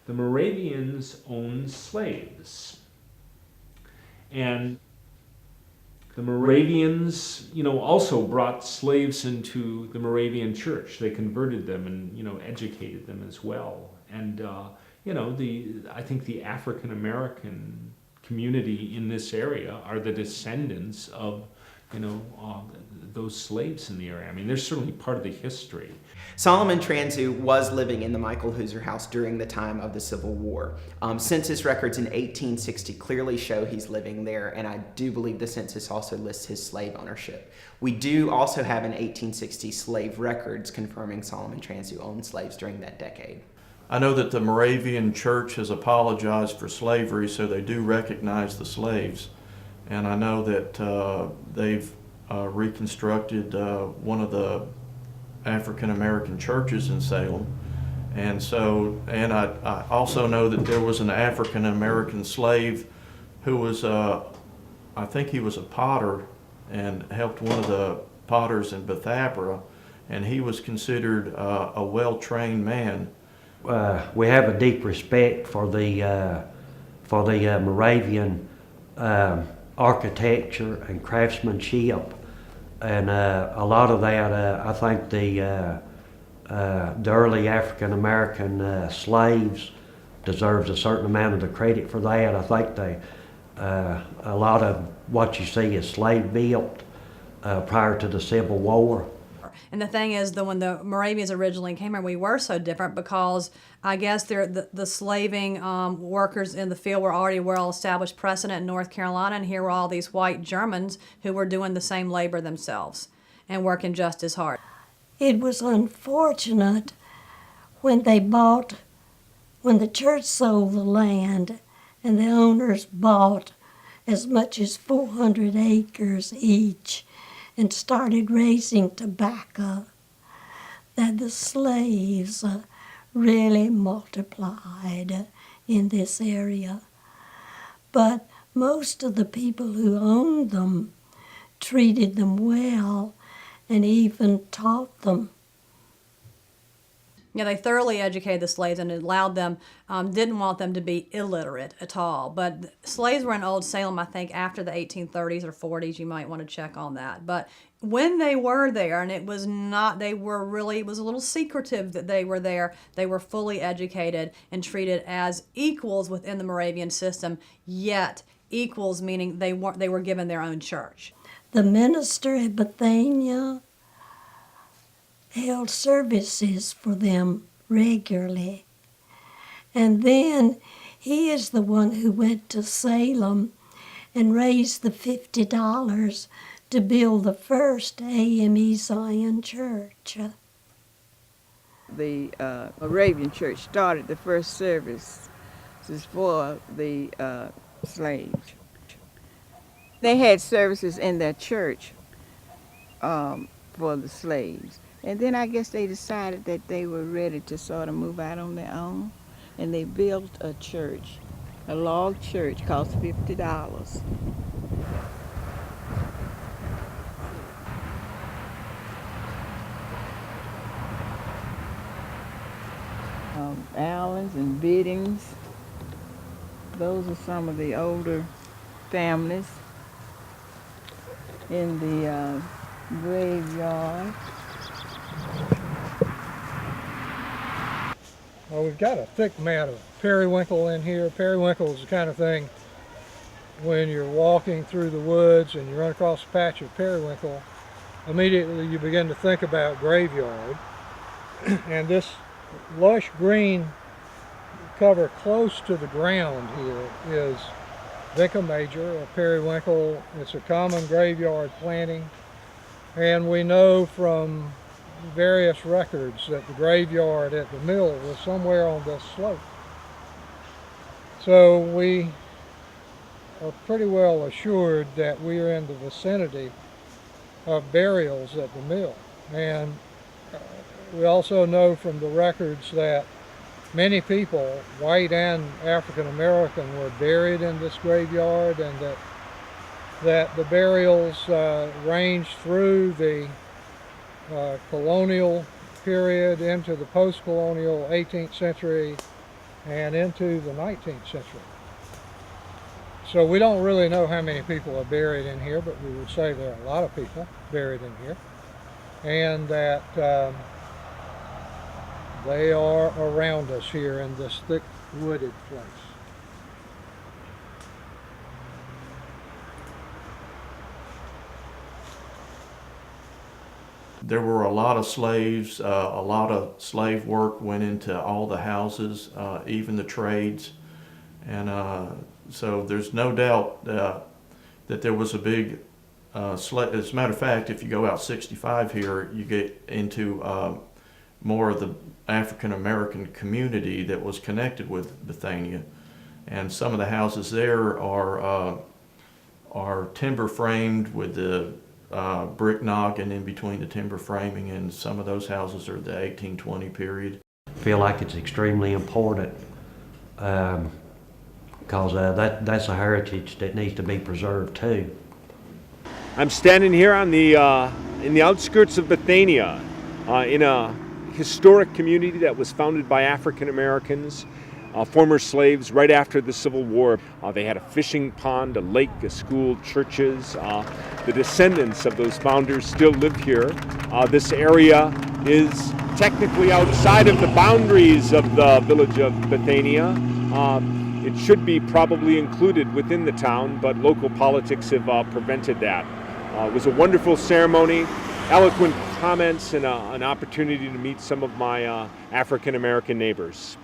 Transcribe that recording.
the Moravians owned slaves. And the Moravians, also brought slaves into the Moravian church. They converted them and, educated them as well. And, I think the African American community in this area are the descendants of, those slaves in the area. I mean, they're certainly part of the history. Solomon Transu was living in the Michael Hooser house during the time of the Civil War. Census records in 1860 clearly show he's living there, and I do believe the census also lists his slave ownership. We do also have in 1860 slave records confirming Solomon Transu owned slaves during that decade. I know that the Moravian Church has apologized for slavery, so they do recognize the slaves. And I know that they've reconstructed one of the African American churches in Salem. And I also know that there was an African American slave who was, I think he was a potter and helped one of the potters in Bethania, and he was considered a well-trained man. We have a deep respect for the Moravian architecture and craftsmanship, and a lot of that, I think the early African American slaves deserves a certain amount of the credit for that. I think a lot of what you see is slave built prior to the Civil War. And the thing is, when the Moravians originally came here, we were so different because I guess the slaving workers in the field were already well-established precedent in North Carolina, and here were all these white Germans who were doing the same labor themselves and working just as hard. It was unfortunate when the church sold the land and the owners bought as much as 400 acres each and started raising tobacco, that the slaves really multiplied in this area. But most of the people who owned them treated them well and even taught them. Yeah, they thoroughly educated the slaves and allowed them, didn't want them to be illiterate at all. But slaves were in Old Salem, I think, after the 1830s or 40s. You might want to check on that. But when they were there, and it was a little secretive that they were there, they were fully educated and treated as equals within the Moravian system, yet equals meaning they were given their own church. The minister at Bethania held services for them regularly. And then he is the one who went to Salem and raised the $50 to build the first AME Zion church. The Moravian church started the first services for the slaves. They had services in their church for the slaves. And then I guess they decided that they were ready to sort of move out on their own. And they built a church, a log church, cost $50. Allens and Biddings, those are some of the older families in the graveyard. Well, we've got a thick mat of periwinkle in here. Periwinkle is the kind of thing when you're walking through the woods and you run across a patch of periwinkle, immediately you begin to think about graveyard. And this lush green cover close to the ground here is Vinca major, a periwinkle. It's a common graveyard planting, and we know from various records that the graveyard at the mill was somewhere on this slope. So we are pretty well assured that we are in the vicinity of burials at the mill. And we also know from the records that many people, white and African American, were buried in this graveyard, and that the burials ranged through the colonial period into the post-colonial 18th century and into the 19th century. So we don't really know how many people are buried in here, but we would say there are a lot of people buried in here, and that they are around us here in this thick wooded place. There were a lot of slaves, a lot of slave work went into all the houses, even the trades. And so there's no doubt that there was a big slave. As a matter of fact, if you go out 65 here, you get into more of the African American community that was connected with Bethania. And some of the houses there are timber framed with the brick noggin in between the timber framing, and some of those houses are the 1820 period. I feel like it's extremely important because that's a heritage that needs to be preserved too. I'm standing here on the in the outskirts of Bethania, in a historic community that was founded by African Americans, former slaves right after the Civil War. They had a fishing pond, a lake, a school, churches. The descendants of those founders still live here. This area is technically outside of the boundaries of the village of Bethania. It should be probably included within the town, but local politics have prevented that. It was a wonderful ceremony, eloquent comments, and an opportunity to meet some of my African American neighbors.